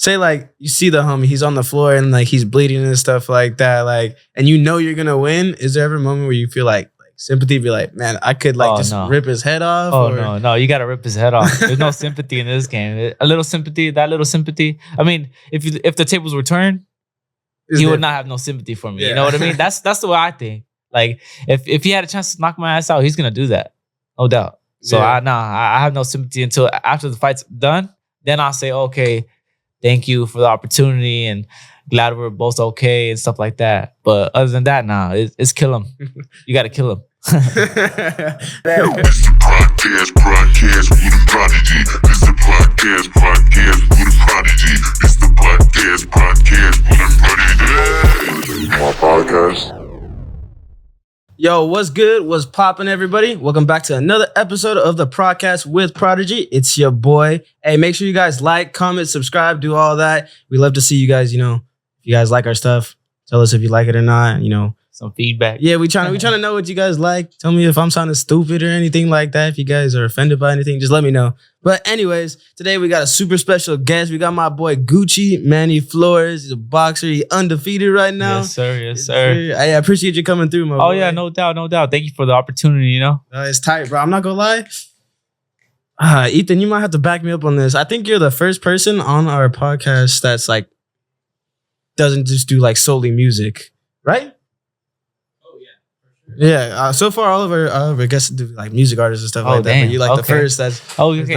say like you see the homie, he's on the floor and like he's bleeding and stuff like that, like, and you know you're gonna win. Is there ever a moment where you feel like sympathy, be like, man, I could like rip his head off? No, you gotta rip his head off. There's no sympathy in this game. A little sympathy, that little sympathy. I mean, if the tables were turned, he would not have no sympathy for me. Yeah. You know what I mean? That's the way I think. Like if he had a chance to knock my ass out, he's gonna do that, no doubt. So I have no sympathy until after the fight's done. Then I'll say, okay, thank you for the opportunity and glad we're both okay and stuff like that. But other than that, it's kill him. You got to kill him. This the podcast with a prodigy. This the podcast with a prodigy. This the podcast with a prodigy. My podcast. Yo, what's good? What's poppin', everybody? Welcome back to another episode of the Podcast with Prodigy. It's your boy. Hey, make sure you guys like, comment, subscribe, do all that. We love to see you guys, if you guys like our stuff, tell us if you like it or not, Some feedback. Yeah, we trying to know what you guys like. Tell me if I'm sounding stupid or anything like that. If you guys are offended by anything, just let me know. But anyways, today we got a super special guest. We got my boy Gucci Maanny Flores. He's a boxer. He's undefeated right now. Yes, sir. Yes, sir. I appreciate you coming through, my boy. Oh, yeah, no doubt. Thank you for the opportunity, It's tight, bro. I'm not going to lie. Ethan, you might have to back me up on this. I think you're the first person on our podcast that's like, doesn't just do like solely music, right? Yeah, so far all of our guests do like music artists and stuff like that. But you like the first that's okay.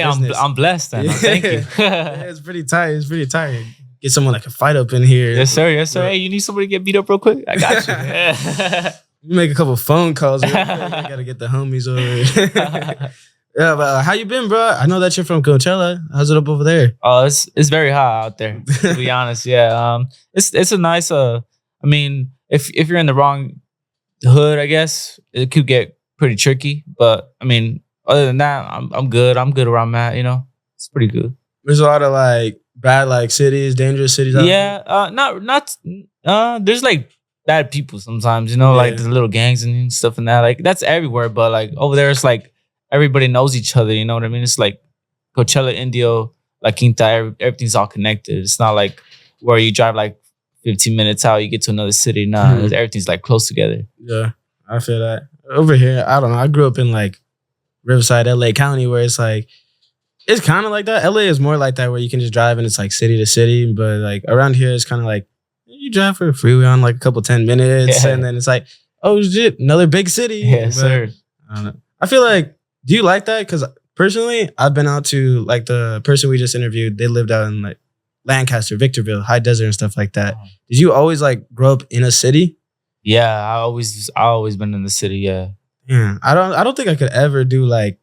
I'm blessed then. Thank you. Yeah, it's pretty tight. Get someone that can fight up in here. Yes, sir. Hey, you need somebody to get beat up real quick? I got you. You make a couple phone calls. I gotta get the homies over. Yeah, but how you been, bro? I know that you're from Coachella. How's it up over there? Oh, it's very hot out there, to be honest. Yeah, it's a nice. I mean, if you're in the wrong hood, I guess it could get pretty tricky. But I mean, other than that, I'm good. I'm good where I'm at. It's pretty good. There's a lot of like bad like cities, dangerous cities. Yeah, not. There's like bad people sometimes. Like the little gangs and stuff and that. Like that's everywhere. But like over there, it's like everybody knows each other. You know what I mean? It's like Coachella, Indio, La Quinta. Everything's all connected. It's not like where you drive like 15 minutes out, you get to another city. Everything's like close together. Yeah, I feel that. Over here, I don't know. I grew up in like Riverside, LA County, where it's like, it's kind of like that. LA is more like that, where you can just drive and it's like city to city. But like around here, it's kind of like, you drive for a freeway on like a couple 10 minutes. Yeah. And then it's like, oh shit, another big city. Yeah, sir. I don't know. I feel like, do you like that? Because personally, I've been out to like the person we just interviewed. They lived out in like Lancaster, Victorville, High Desert and stuff like that. Did you always like grow up in a city? Yeah, I always been in the city. Yeah. I don't think I could ever do like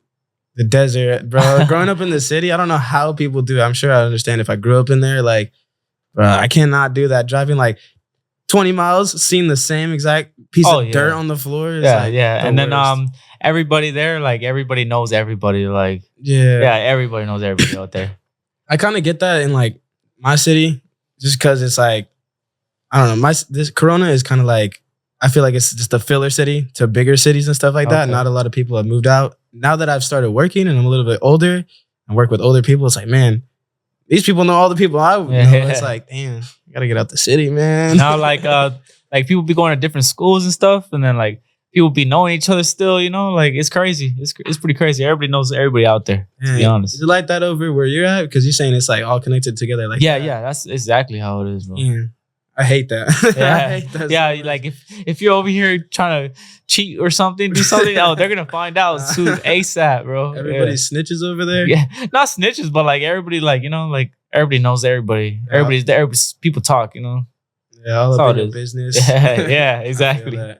the desert, bro. Growing up in the city, I don't know how people do it. I'm sure I understand if I grew up in there, like, bro, I cannot do that. Driving like 20 miles, seeing the same exact piece of dirt on the floor. Yeah. And then everybody there, like everybody knows everybody. Like everybody knows everybody out there. I kind of get that in like my city, just because it's like, I don't know, this Corona is kind of like, I feel like it's just a filler city to bigger cities and stuff like that. Not a lot of people have moved out. Now that I've started working and I'm a little bit older and work with older people, it's like, man, these people know all the people I know. It's like, damn, I gotta get out the city, man. Now like people be going to different schools and stuff, and then like people be knowing each other still, like it's crazy. It's pretty crazy. Everybody knows everybody out there, to be honest. Is it like that over where you're at? Because you're saying it's like all connected together. Like yeah, that's exactly how it is, bro. Yeah. I hate that. Yeah, I hate that so like if you're over here trying to cheat or something, do something, they're gonna find out soon ASAP, bro. Everybody snitches over there. Yeah, not snitches, but like everybody, like like everybody knows everybody. Everybody's there. People talk, Yeah, all up in your business. Yeah, exactly.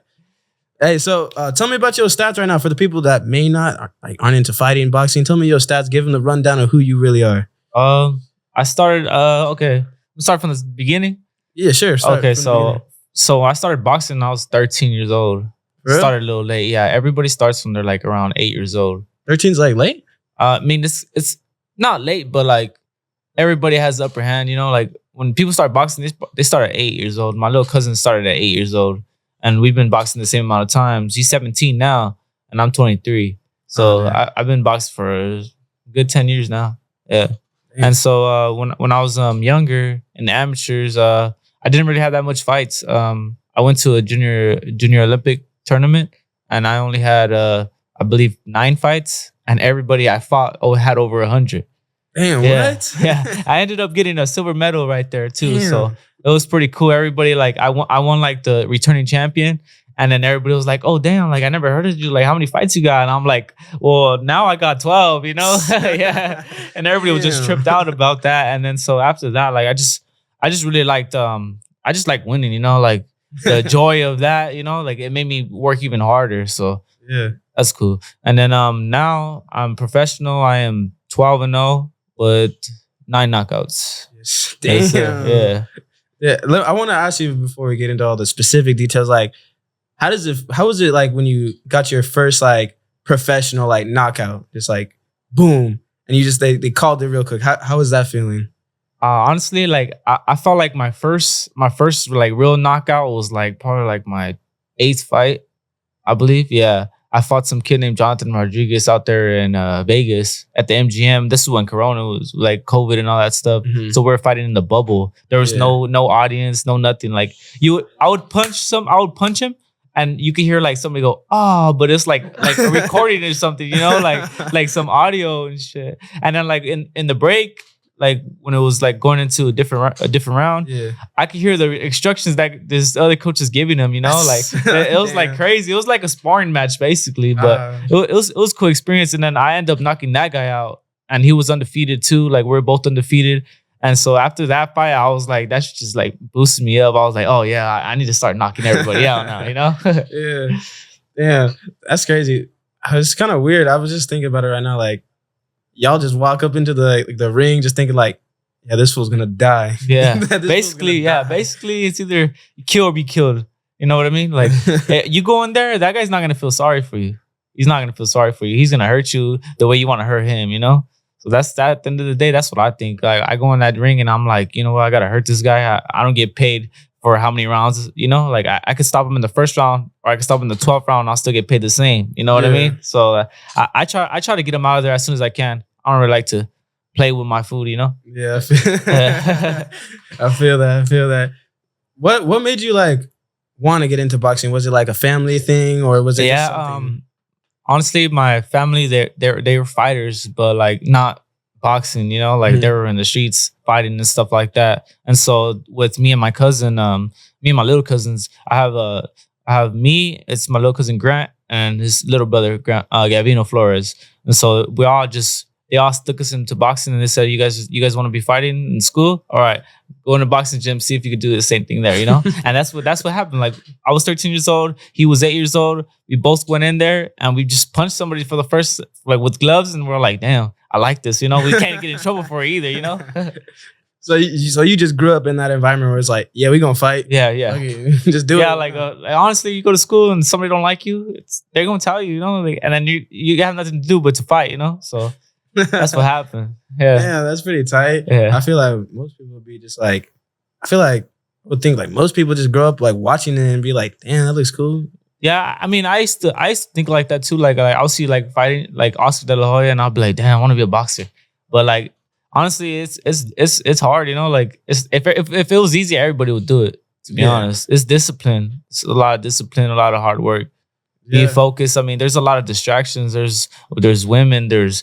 Hey, so tell me about your stats right now for the people that may not aren't into fighting, boxing. Tell me your stats. Give them the rundown of who you really are. I started. Okay, let's start from the beginning. Yeah, sure. Okay, so I started boxing when I was 13 years old. Really? Started a little late. Yeah, everybody starts when they're like around 8 years old. 13's like late? I mean, it's not late, but like everybody has the upper hand. Like when people start boxing, they start at 8 years old. My little cousin started at 8 years old, and we've been boxing the same amount of times. He's 17 now, and I'm 23. So I've been boxing for a good 10 years now. Yeah. And so when I was younger in the amateurs, I didn't really have that much fights. I went to a junior Olympic tournament, and I only had I believe 9 fights, and everybody I fought had over 100. Damn, what? Yeah, I ended up getting a silver medal right there too. Damn. So it was pretty cool. Everybody like I won like the returning champion. And then everybody was like, "Oh damn! Like I never heard of you. Like how many fights you got?" And I'm like, "Well, now I got 12. You know, yeah." And everybody was just tripped out about that. And then so after that, like I just really liked I just like winning. You know, like the joy of that. You know, like it made me work even harder. So yeah, that's cool. And then now I'm professional. I am 12-0 with 9 knockouts. Damn. Yeah. Yeah. I want to ask you before we get into all the specific details, like. How was it like when you got your first like professional like knockout? Just like boom, and you just they called it real quick. How was that feeling? Honestly, like I felt like my first like real knockout was like probably like my 8th fight, I believe. Yeah, I fought some kid named Jonathan Rodriguez out there in Vegas at the MGM. This is when Corona was like COVID and all that stuff. Mm-hmm. So we were fighting in the bubble. There was no audience, no nothing. Like I would punch him. And you can hear like somebody go, "Oh," but it's like a recording or something, you know, like some audio and shit. And then like in the break, like when it was like going into a different round, I could hear the instructions that this other coach is giving him, you know, like it was like crazy. It was like a sparring match basically, but it was a cool experience. And then I ended up knocking that guy out, and he was undefeated too. Like we're both undefeated. And so after that fight, I was like, that's just like boosted me up. I was like, oh yeah, I need to start knocking everybody out now, you know? Yeah, that's crazy. It's kind of weird. I was just thinking about it right now. Like, y'all just walk up into the ring just thinking like, yeah, this fool's gonna die. Yeah, basically it's either you kill or be killed. You know what I mean? Like, you go in there, that guy's not gonna feel sorry for you. He's not gonna feel sorry for you. He's gonna hurt you the way you want to hurt him, you know? So that's that. At the end of the day, that's what I think. Like I go in that ring and I'm like, you know what? I gotta hurt this guy. I don't get paid for how many rounds. You know, like I could stop him in the first round, or I could stop him in the 12th round. And I'll still get paid the same. You know what I mean? So I try to get him out of there as soon as I can. I don't really like to play with my food. You know? Yeah, I feel that. What made you like want to get into boxing? Was it like a family thing, or was it? Yeah. Just something? Honestly, my family they were fighters, but like not boxing. You know, like they were in the streets fighting and stuff like that. And so with me and my cousin, me and my little cousins, I have me. It's my little cousin Grant and his little brother Gavino Flores. And so they all stuck us into boxing, and they said, you guys want to be fighting in school? All right, go in the boxing gym, see if you could do the same thing there, you know? And that's what happened. Like I was 13 years old, he was 8 years old. We both went in there and we just punched somebody for the first, like with gloves, and we're like, damn, I like this, you know? We can't get in trouble for it either, you know? So you just grew up in that environment where it's like, yeah, we gonna fight. Yeah. Okay, just do it. Yeah, like honestly, you go to school and somebody don't like you, they're gonna tell you, you know? Like, and then you have nothing to do but to fight, you know? So that's what happened. Yeah, that's pretty tight. Yeah. I feel like most people would be just like, I would think like most people just grow up like watching it and be like, damn, that looks cool. Yeah, I mean, I used to think like that too. Like I'll see like fighting like Oscar De La Hoya, and I'll be like, damn, I want to be a boxer. But like honestly, it's hard, you know. Like if it was easy, everybody would do it. To be honest, it's discipline. It's a lot of discipline, a lot of hard work. Be focused. I mean, there's a lot of distractions. There's women. There's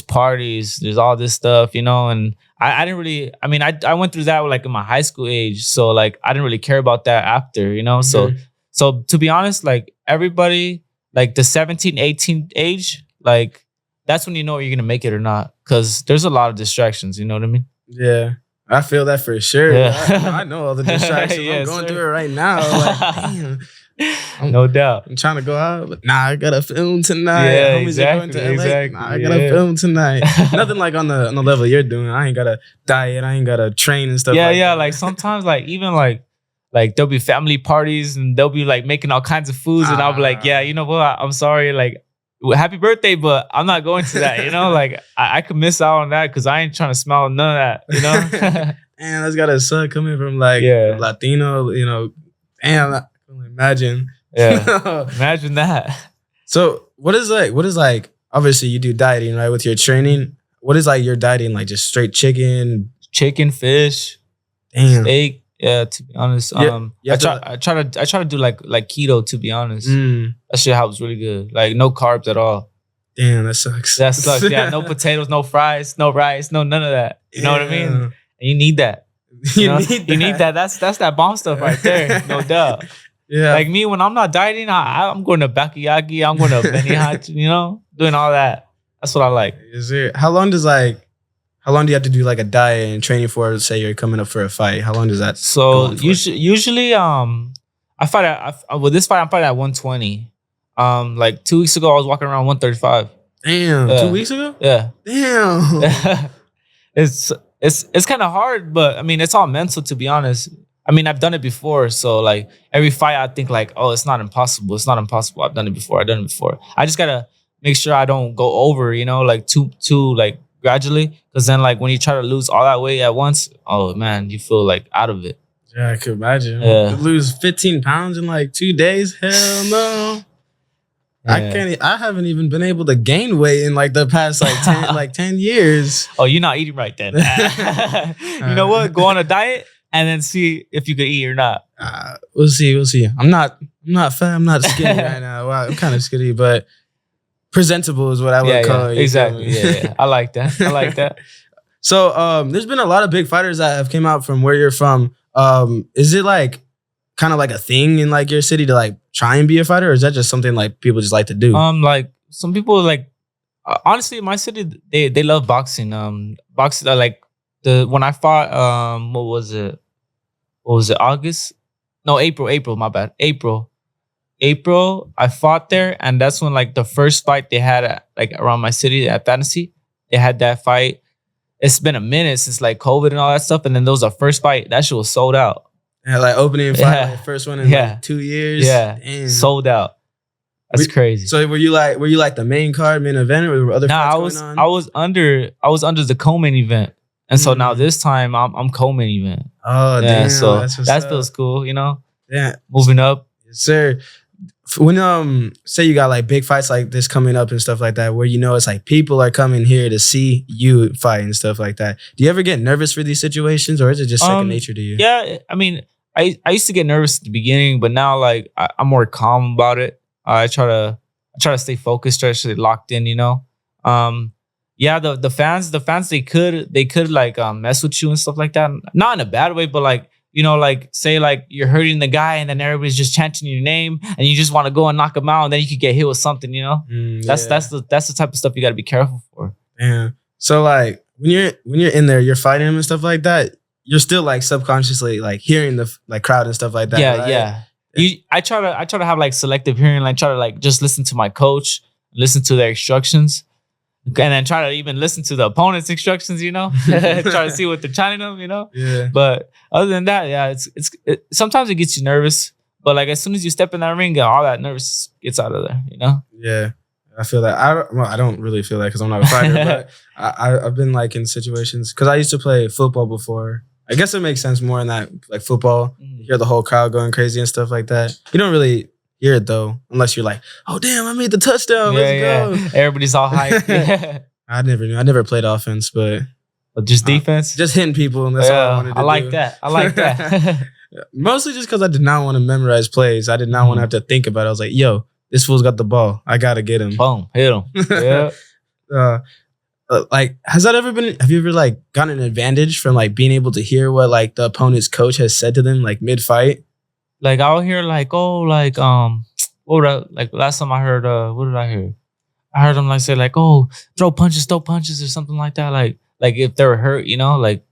parties. There's all this stuff, you know. And I didn't really. I mean, I went through that like in my high school age. So like I didn't really care about that after, you know. Mm-hmm. So to be honest, like everybody, like the 17, 18 age, like that's when you know you're gonna make it or not. Because there's a lot of distractions. You know what I mean? Yeah. I feel that for sure. Yeah. I know all the distractions. I'm going through it right now. Like, damn. No doubt. I'm trying to go out, but nah, I gotta film tonight. Yeah, Homies are going to LA. exactly. Nah, I gotta film tonight. Nothing like on the level you're doing. I ain't gotta diet. I ain't gotta train and stuff. Yeah. Like sometimes, like even like there'll be family parties and they'll be like making all kinds of foods, and I'll be like, yeah, you know what? I'm sorry, like. Happy birthday, but I'm not going to that, you know? Like, I could miss out on that because I ain't trying to smell none of that, you know? And that's gotta suck coming from like Latino, you know. Damn, I can imagine. Yeah, imagine that. So what is like, obviously you do dieting, right, with your training. what is like your dieting? Like just straight chicken, fish, damn. steak. Yeah, to be honest, I try to do like keto. To be honest, that shit helps really good. Like no carbs at all. Damn, that sucks. That sucks. Yeah, no potatoes, no fries, no rice, no none of that. You know what I mean? And you need that. You need that. That's that bomb stuff right there. No doubt. Yeah. Like me, when I'm not dieting, I'm going to Bakayaki. I'm going to Benihana. You know, doing all that. That's what I like. Is there? How long do you have to do like a diet and training for? Say you're coming up for a fight. How long does that? So usually, I fight at with this fight. I'm fighting at 120. Like 2 weeks ago, I was walking around 135. Damn, 2 weeks ago? Yeah. Damn. It's kind of hard, but I mean, it's all mental, to be honest. I mean, I've done it before, so like every fight, I think like, oh, it's not impossible. It's not impossible. I've done it before. I just gotta make sure I don't go over, you know, like too like gradually, because then like when you try to lose all that weight at once, oh man, you feel like out of it. Yeah, I could imagine. Yeah. To lose 15 pounds in like 2 days? Hell no. Yeah. I haven't even been able to gain weight in like the past like 10 years. Oh, you're not eating right then. You know what? Go on a diet and then see if you could eat or not. We'll see. I'm not fat. I'm not skinny right now. Well, I'm kind of skinny, but presentable is what I would call it. Exactly. Yeah. I like that. So there's been a lot of big fighters that have came out from where you're from. Is it like kind of like a thing in like your city to like try and be a fighter, or is that just something like people just like to do? Like some people like honestly in my city they love boxing. Boxing like when I fought what was it? August? No, April, my bad. April, I fought there, and that's when like the first fight they had at, like around my city at Fantasy. They had that fight. It's been a minute since like COVID and all that stuff, and then there was a first fight. That shit was sold out. Yeah, like opening fight, like first one in like 2 years. Yeah, damn. Sold out. That's crazy. So were you like the main card, main event, or were other fights going on? I was under the co-main event, and so now this time I'm co-main event. Oh, yeah, damn! So that feels cool, you know. Yeah, moving up. Yes, sir. When say you got like big fights like this coming up and stuff like that, where you know it's like people are coming here to see you fight and stuff like that. Do you ever get nervous for these situations, or is it just second nature to you? Yeah, I mean, I used to get nervous at the beginning, but now like I'm more calm about it. I try to stay focused, try to stay locked in, you know. Yeah, the fans they could like mess with you and stuff like that. Not in a bad way, but like, you know, like say like you're hurting the guy and then everybody's just chanting your name and you just want to go and knock him out and then you could get hit with something, you know. That's the type of stuff you got to be careful for. Yeah. So like when you're in there, you're fighting him and stuff like that. You're still like subconsciously like hearing the like crowd and stuff like that. Yeah, right? yeah. I try to have like selective hearing, like try to like just listen to my coach, listen to their instructions, and then try to even listen to the opponent's instructions, you know. Try to see what they're telling them, you know. Yeah. But other than that, yeah, it sometimes it gets you nervous, but like as soon as you step in that ring, all that nervous gets out of there, you know. Yeah. I feel that. I don't really feel that because I'm not a fighter, but I've been like in situations because I used to play football before. I guess it makes sense more in that like football. You hear the whole crowd going crazy and stuff like that. You don't really hear it though, unless you're like, "Oh damn, I made the touchdown! Let's go!" Everybody's all hyped. I never played offense, but just defense, just hitting people, and that's all I wanted to do. I like that. Mostly just because I did not want to memorize plays. I did not want to have to think about it. I was like, "Yo, this fool's got the ball. I gotta get him." Boom, hit him. Yeah. Like, have you ever like gotten an advantage from like being able to hear what like the opponent's coach has said to them like mid fight? Like I'll hear like, oh, like like last time I heard what did I hear? I heard them like say like, oh, throw punches or something like that. Like if they were hurt, you know, like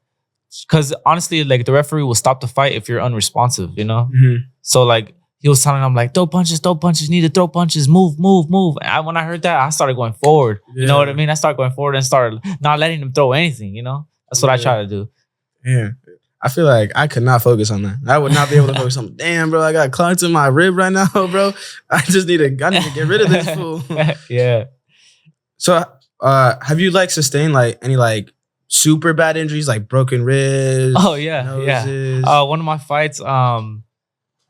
because honestly, like the referee will stop the fight if you're unresponsive, you know. Mm-hmm. So like he was telling them like, throw punches, need to throw punches, move. And when I heard that, I started going forward. Yeah. You know what I mean? I started going forward and started not letting them throw anything, you know? That's what I try to do. Yeah. I feel like I could not focus on that. I would not be able to focus on, damn, bro, I got clots in my rib right now, bro. I need to get rid of this fool. Yeah. So have you like sustained like any like super bad injuries, like broken ribs? Oh, yeah. Noses? Yeah. One of my fights,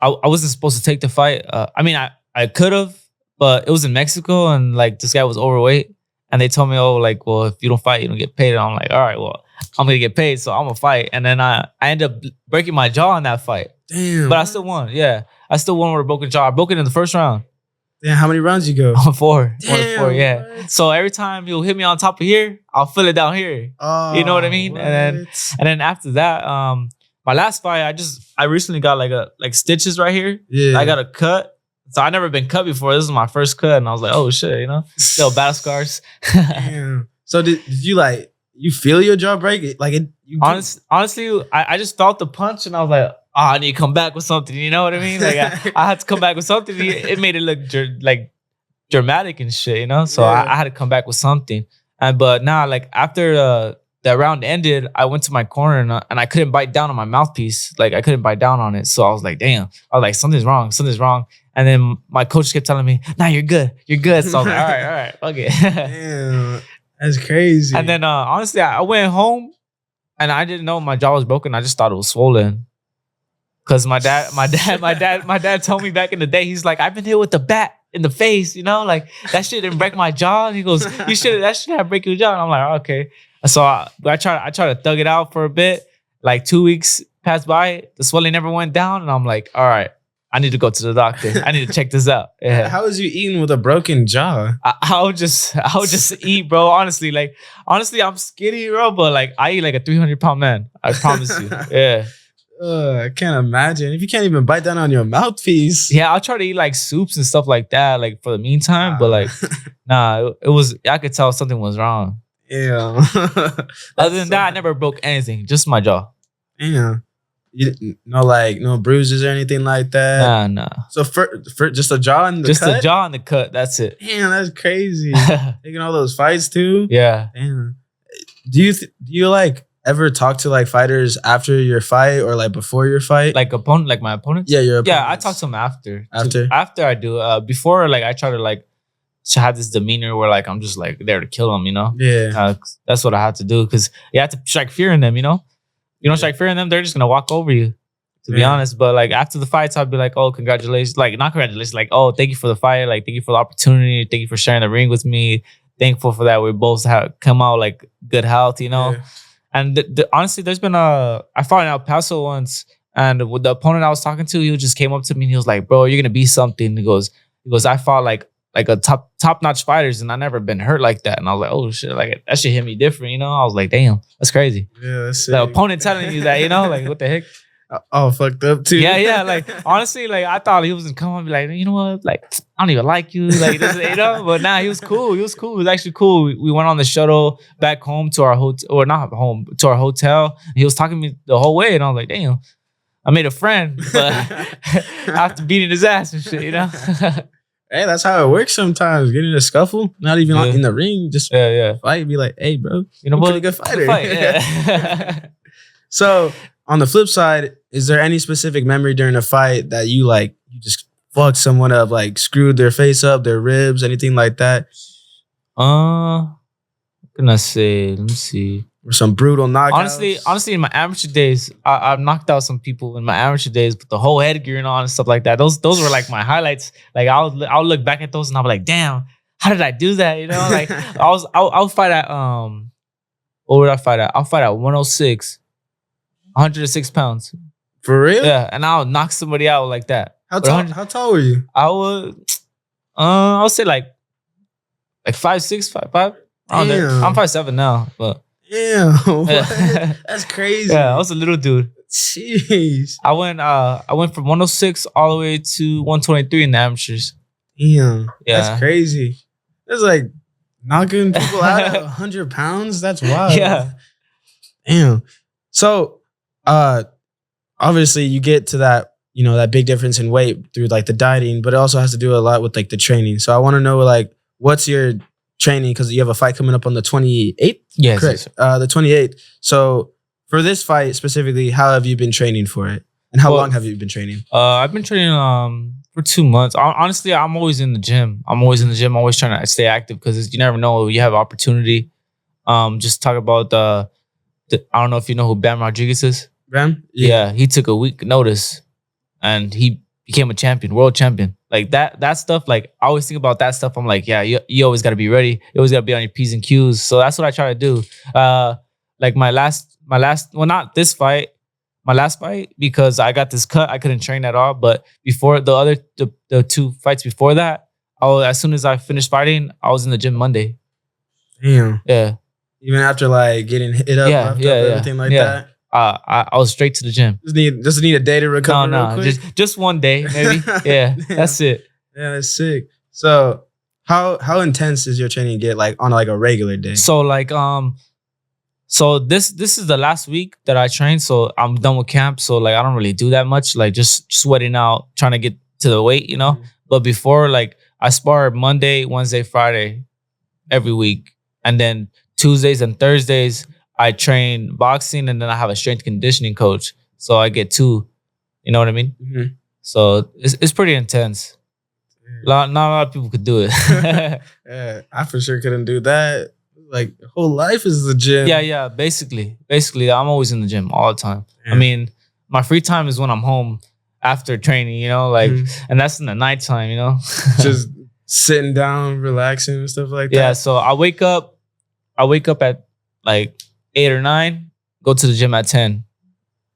I wasn't supposed to take the fight. I mean, I could have, but it was in Mexico and like this guy was overweight. And they told me, oh, like, well, if you don't fight, you don't get paid. And I'm like, all right, well, I'm gonna get paid, so I'm gonna fight. And then I ended up breaking my jaw in that fight. Damn. But I still won. Yeah, I still won with a broken jaw. I broke it in the first round. Damn, how many rounds you go? On 4. Damn, 1 to 4, yeah. what? So every time you'll hit me on top of here, I'll feel it down here. Oh, You know what I mean? what? And then after that, my last fight, I recently got like stitches right here. Yeah. I got a cut. So I never been cut before. This is my first cut, and I was like, oh shit, you know, little battle scars. Damn. So did you like you feel your jaw break? Like it? Honestly, I just felt the punch, and I was like, oh, I need to come back with something. You know what I mean? Like I had to come back with something. It made it look like dramatic and shit, you know. So Yeah. I had to come back with something. But now, like after that round ended, I went to my corner and I couldn't bite down on my mouthpiece. Like I couldn't bite down on it. So I was like, damn. I was like, something's wrong. And then my coach kept telling me, nah, you're good. So I was like, all right, okay. Damn, that's crazy. And then honestly, I went home and I didn't know my jaw was broken. I just thought it was swollen. Cause my dad told me back in the day, he's like, I've been hit with the bat in the face, you know, like that shit didn't break my jaw. And he goes, that shouldn't have break your jaw. And I'm like, okay. So I tried to thug it out for a bit. Like 2 weeks passed by, the swelling never went down, and I'm like, all right, I need to go to the doctor. I need to check this out. Yeah. How was you eating with a broken jaw? I would just eat, bro. Honestly, I'm skinny, bro, but like I eat like a 300-pound man. I promise you. Yeah. I can't imagine. If you can't even bite down on your mouthpiece. Yeah, I'll try to eat like soups and stuff like that, like for the meantime. But like, nah, it was. I could tell something was wrong. Yeah. Other than that, I never broke anything. Just my jaw. Yeah. You no bruises or anything like that. Nah. So for just a jaw and the Just cut? the jaw and the cut. That's it. Damn, that's crazy. Taking all those fights too. Yeah. Damn. Do you like ever talk to like fighters after your fight or like before your fight? Like my opponents? Yeah, your Yeah, I opponents. talk to them after. After? After I do. Before, like I try to like to have this demeanor where like I'm just like there to kill them, you know? Yeah. That's what I had to do because you have to strike fear in them, you know? You don't strike fear in them, they're just gonna walk over you, to be honest. But like after the fights, I'd be like, oh, congratulations. Like, not congratulations, like, oh, thank you for the fight. Like, thank you for the opportunity. Thank you for sharing the ring with me. Thankful for that. We both have come out like good health, you know? Yeah. And honestly, there's been I fought in El Paso once, and with the opponent I was talking to, he just came up to me and he was like, bro, you're gonna be something. He goes, I fought like a top-notch fighters and I never been hurt like that. And I was like, oh shit, like that shit hit me different, you know? I was like, damn, that's crazy. Yeah, that's The sick. opponent telling you that, you know, like what the heck? All fucked up too. Yeah. Like honestly, like I thought he was gonna come and be like, you know what? Like, I don't even like you. Like this, you know, but nah, he was cool. He was actually cool. We went on the shuttle back home to our hotel, or not home, to our hotel. He was talking to me the whole way, and I was like, damn, I made a friend, but after beating his ass and shit, you know? Hey, that's how it works sometimes. Get in a scuffle, not even Yeah. in the ring, just Yeah. fight. Be like, hey, bro, You know, I'm a but pretty good fighter. fight, yeah. So on the flip side, is there any specific memory during a fight that you just fucked someone up, like screwed their face up, their ribs, anything like that? What can I say? Let me see. Or some brutal knockouts? Honestly, in my amateur days, I've knocked out some people in my amateur days with the whole headgear and on and stuff like that. Those were like my highlights. Like I'll look back at those and I'll be like, damn, how did I do that? You know, like I'll fight at what would I fight at? I'll fight at 106, 106 pounds. For real? Yeah, and I'll knock somebody out like that. How tall were you? I would, I'll say like 5'6", 5'5". Around there. Damn. I'm 5'7" now, but Yeah, yeah. that's crazy. Yeah, I was a little dude. Jeez. I went from 106 all the way to 123 in the amateurs. Damn. Yeah. That's crazy. That's like knocking people out at 100 pounds. That's wild. Yeah. Damn. So, obviously you get to that, that big difference in weight through like the dieting, but it also has to do a lot with like the training. So I want to know like, what's your training? Because you have a fight coming up on the 28th? Yes. Correct. Yes. The 28th. So for this fight specifically, how have you been training for it? And how long have you been training? I've been training for 2 months. Honestly, I'm always in the gym. Always trying to stay active because you never know, you have opportunity. Just talk about I don't know if you know who Bam Rodriguez is. Bam? Yeah, he took a week notice and he became a champion, world champion. Like that stuff, like I always think about that stuff. I'm like, yeah, you always gotta be ready. You always gotta be on your P's and Q's. So that's what I try to do. Like my last well, not this fight, my last fight, because I got this cut, I couldn't train at all. But before the 2 fights before that, as soon as I finished fighting, I was in the gym Monday. Damn. Yeah. Even after like getting hit up, everything like that. I was straight to the gym. Just need a day to recover. No, real quick? just one day maybe. Yeah, that's it. Yeah, that's sick. So how intense does your training get like on like a regular day? So like so this is the last week that I trained. So I'm done with camp. So like I don't really do that much. Like just sweating out, trying to get to the weight, you know. Mm-hmm. But before, like I spar Monday, Wednesday, Friday every week, and then Tuesdays and Thursdays I train boxing, and then I have a strength conditioning coach. So I get 2. You know what I mean? Mm-hmm. So it's pretty intense. Not a lot of people could do it. Yeah, I for sure couldn't do that. Like whole life is the gym. Yeah. Basically, I'm always in the gym all the time. Yeah. I mean, my free time is when I'm home after training. You know, like, and that's in the nighttime. You know, just sitting down, relaxing and stuff like that. Yeah. So I wake up at like 8 or 9, go to the gym at 10,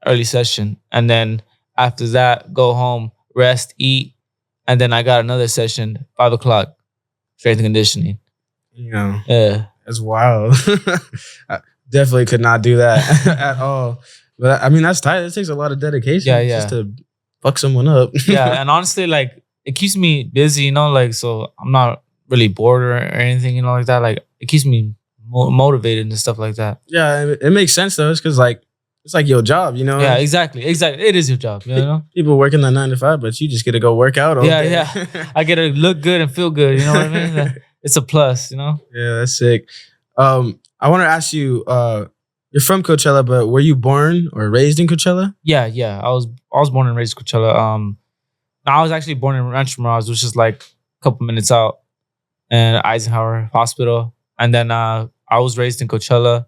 early session. And then after that, go home, rest, eat. And then I got another session, 5 o'clock, strength and conditioning. You know, yeah, that's wild. I definitely could not do that at all. But I mean, that's tight. It takes a lot of dedication just to fuck someone up. Yeah, and honestly, like, it keeps me busy, you know, like, so I'm not really bored or anything, you know, like that. Like, it keeps me motivated and stuff like that. Yeah, it makes sense though. It's because like it's like your job, you know. Yeah, exactly. It is your job, you know. People working the 9 to 5, but you just get to go work out. All day. Yeah. I get to look good and feel good. You know what I mean? It's a plus, you know. Yeah, that's sick. I want to ask you. You're from Coachella, but were you born or raised in Coachella? Yeah. I was born and raised in Coachella. I was actually born in Rancho Mirage, which is like a couple minutes out, in Eisenhower Hospital, and then I was raised in Coachella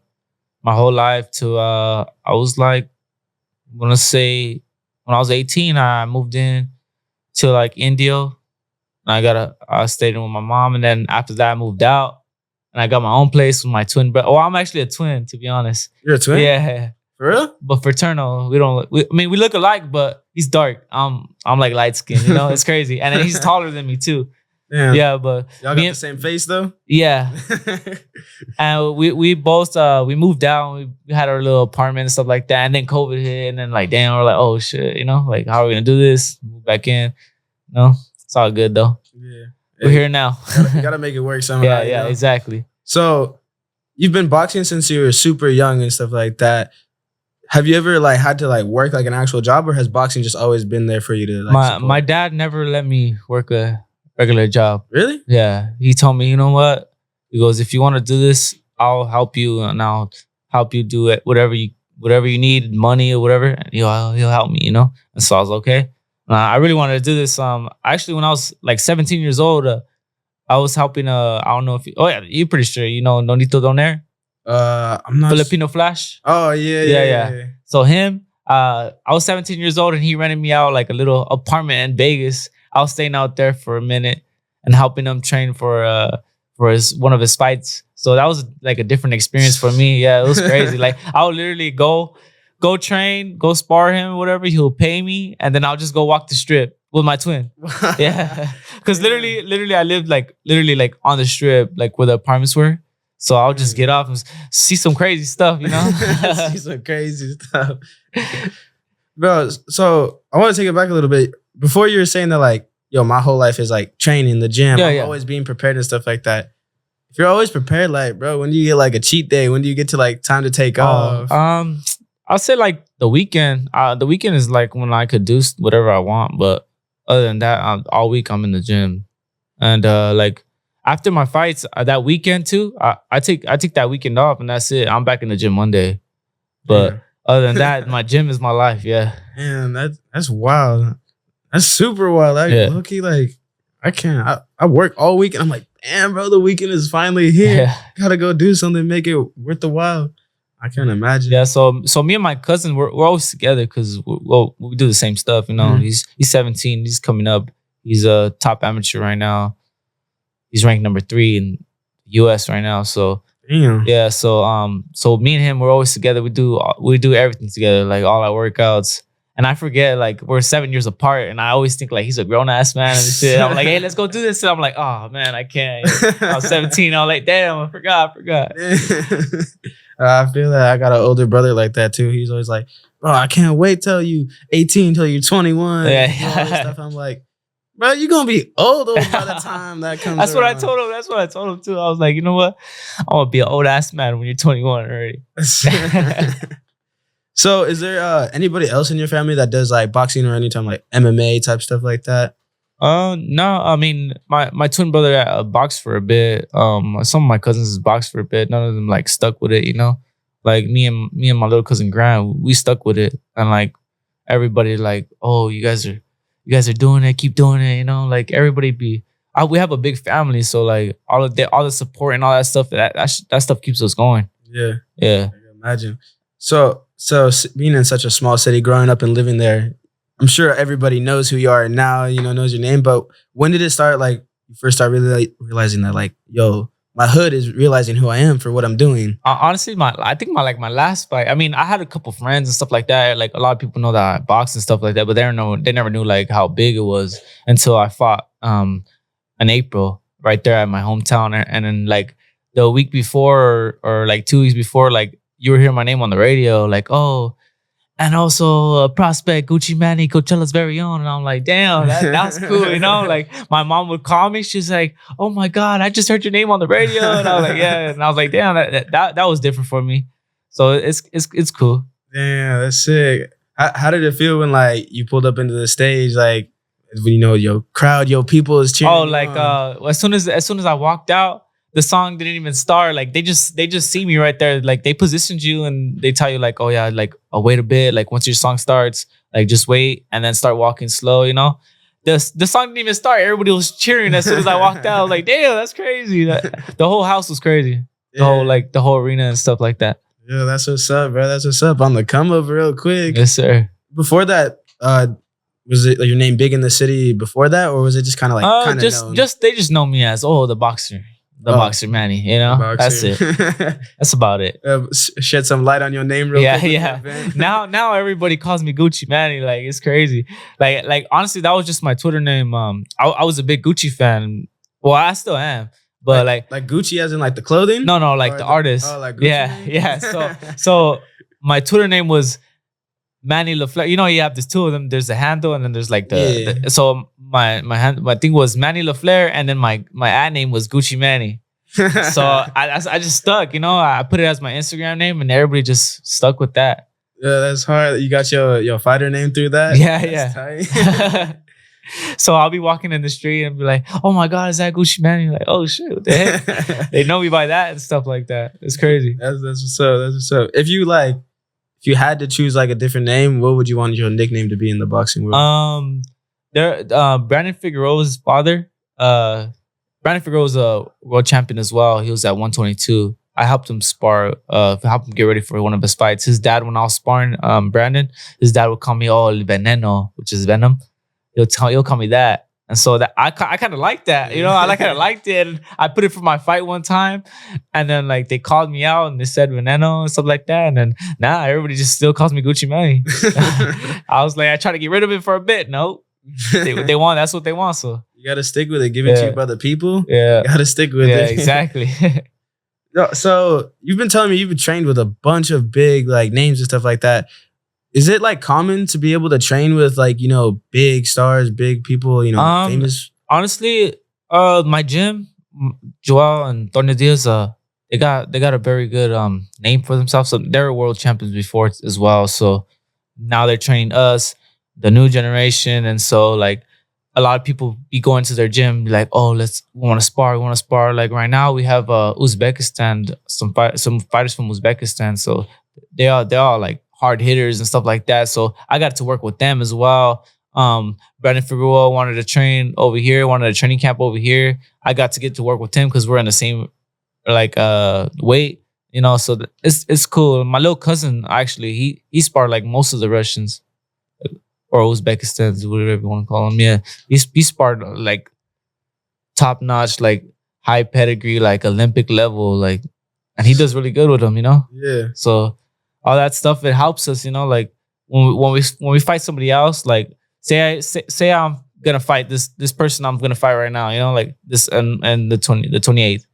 my whole life till I was like, I'm gonna say when I was 18, I moved in to like Indio. And I stayed in with my mom, and then after that I moved out and I got my own place with my twin brother. Oh, I'm actually a twin, to be honest. You're a twin? Yeah. For real? But fraternal. We look alike, but he's dark. I'm like light skinned, you know? It's crazy. And then he's taller than me too. Damn. Yeah, but y'all got the same face though? Yeah. And we both we moved out, we had our little apartment and stuff like that. And then COVID hit, and then like damn, we're like, oh shit, you know, like how are we gonna do this? Move back in. No, it's all good though. Yeah. We're here now. You gotta make it work somehow. Yeah, know? Exactly. So you've been boxing since you were super young and stuff like that. Have you ever like had to like work like an actual job, or has boxing just always been there for you to like my dad never let me work a regular job. Really? Yeah. He told me, you know what? He goes, if you want to do this, I'll help you, and I'll help you do it. Whatever you need, money or whatever, and he'll help me, you know? And so I was okay. I really wanted to do this. Actually, when I was like 17 years old, I was helping. I don't know if you're pretty sure you know Nonito Donaire. I'm not Filipino Flash. Oh yeah. So him, I was 17 years old, and he rented me out like a little apartment in Vegas. I was staying out there for a minute and helping him train for one of his fights. So that was like a different experience for me. Yeah, it was crazy. Like I would literally go train, go spar him, whatever. He'll pay me, and then I'll just go walk the strip with my twin. Yeah, because literally, I lived like on the strip, like where the apartments were. So I'll just get off and see some crazy stuff, you know. See some crazy stuff, bro. So I want to take it back a little bit. Before you were saying that, like, yo, my whole life is like training, the gym. I'm always being prepared and stuff like that. If you're always prepared, like, bro, when do you get like a cheat day? When do you get to like time to take off? I'll say like the weekend. The weekend is like when I could do whatever I want. But other than that, all week I'm in the gym. And like after my fights, that weekend too, I take that weekend off, and that's it. I'm back in the gym Monday. But other than that, my gym is my life. Yeah. Man, that's wild. That's super wild. Like, low-key, like, I can't. I work all week, and I'm like, damn, bro, the weekend is finally here. Yeah. Gotta go do something, make it worth the while. I can't imagine. Yeah, so me and my cousin, we're always together because we do the same stuff. You know, he's 17. He's coming up. He's a top amateur right now. He's ranked number 3 in the U.S. right now. So Damn. yeah, so me and him, we're always together. We do everything together, like all our workouts. And I forget, like, we're 7 years apart, and I always think like he's a grown ass man and shit. I'm like, hey, let's go do this. And I'm like, oh man, I can't. I was 17. I was like, damn, I forgot. I feel that. I got an older brother like that too. He's always like, bro, I can't wait till you 18, till you're 21. Yeah. All this stuff. I'm like, bro, you're gonna be old by the time that comes. That's what I told him. That's what I told him too. I was like, you know what? I'm gonna be an old ass man when you're 21 already. So, is there anybody else in your family that does like boxing or any time like MMA type stuff like that? No. I mean, my twin brother boxed for a bit. Some of my cousins boxed for a bit. None of them like stuck with it. You know, like me and my little cousin Grant, we stuck with it, and like everybody like, oh, you guys are doing it. Keep doing it. You know, like everybody we have a big family, so like all the support and all that stuff. That stuff keeps us going. Yeah. Yeah. I can imagine. So being in such a small city, growing up and living there, I'm sure everybody knows who you are now, you know, knows your name. But when did it start, like, you first start really realizing that, like, yo, my hood is realizing who I am for what I'm doing? Honestly, I think my last fight, I mean, I had a couple friends and stuff like that. Like, a lot of people know that I box and stuff like that, but they never knew, like, how big it was until I fought in April right there at my hometown. And then, like, the week before or like 2 weeks before, like, you were hearing my name on the radio, like, oh, and also prospect Gucci Maanny, Coachella's very own. And I'm like, damn, that's cool, you know? Like, my mom would call me. She's like, oh my God, I just heard your name on the radio. And I was like, yeah. And I was like, damn, that was different for me. So it's cool. Damn, that's sick. How did it feel when, like, you pulled up into the stage, like, when, you know, your crowd, your people is cheering? Oh, like, as soon as I walked out, the song didn't even start. Like, they just see me right there. Like, they positioned you and they tell you like, oh yeah, like, I'll wait a bit. Like, once your song starts, like, just wait and then start walking slow, you know? The song didn't even start. Everybody was cheering as soon as I walked out. I was like, damn, that's crazy. The whole house was crazy. The whole arena and stuff like that. Yeah, that's what's up, bro. That's what's up. On the come up real quick. Yes, sir. Before that, was it your name big in the city before that, or was it just kind of like known? They just know me as the boxer. Boxer Manny, you know, that's it. That's about it. Shed some light on your name, real quick. Yeah. Now everybody calls me Gucci Manny. Like, it's crazy. Like honestly, that was just my Twitter name. I was a big Gucci fan. Well, I still am, but like Gucci as in like the clothing. No, like the artist. Oh, like Gucci. Yeah. So my Twitter name was Maanny Flores. You know, you have this two of them. There's the handle, and then there's like so my thing was Maanny Flores, and then my ad name was Gucci Maanny. So I just stuck. You know, I put it as my Instagram name, and everybody just stuck with that. Yeah, that's hard. You got your fighter name through that. Yeah. Tight. So I'll be walking in the street and be like, "Oh my God, is that Gucci Maanny?" Like, "Oh shit, what the heck?" They know me by that and stuff like that. It's crazy. That's what's up. That's what's up. If you had to choose like a different name, what would you want your nickname to be in the boxing world? Brandon Figueroa's father. Brandon Figueroa was a world champion as well. He was at 122. I helped him spar, helped him get ready for one of his fights. His dad, when I was sparring Brandon, his dad would call me El Veneno, which is Venom. He'll call me that. And so that I kind of like that, you know. I kind of liked it. And I put it for my fight one time, and then like they called me out and they said Veneno and stuff like that. And then now everybody just still calls me Gucci Maanny. I was like, I tried to get rid of it for a bit. Nope. They want. That's what they want. So you gotta stick with it. Give it to you by the people. Yeah, you gotta stick with it. Yeah, exactly. So you've been telling me you've been trained with a bunch of big like names and stuff like that. Is it like common to be able to train with like, you know, big stars, big people, you know, famous? Honestly, my gym, Joel and Antonio Diaz, they got a very good name for themselves. So they were world champions before as well. So now they're training us, the new generation, and so like a lot of people be going to their gym, be like, oh, we want to spar. Like right now we have Uzbekistan, some fighters from Uzbekistan. So they are like hard hitters and stuff like that. So I got to work with them as well. Brandon Figueroa wanted to train over here, wanted a training camp over here. I got to get to work with him because we're in the same like weight. You know, so it's cool. My little cousin actually, he sparred like most of the Russians or Uzbekistan, whatever you want to call them. Yeah, he sparred like top notch, like high pedigree, like Olympic level, like, and he does really good with them. You know. Yeah. So all that stuff, it helps us. You know, like when we fight somebody else, like say I'm gonna fight this person I'm gonna fight right now. You know, like this and the 28th.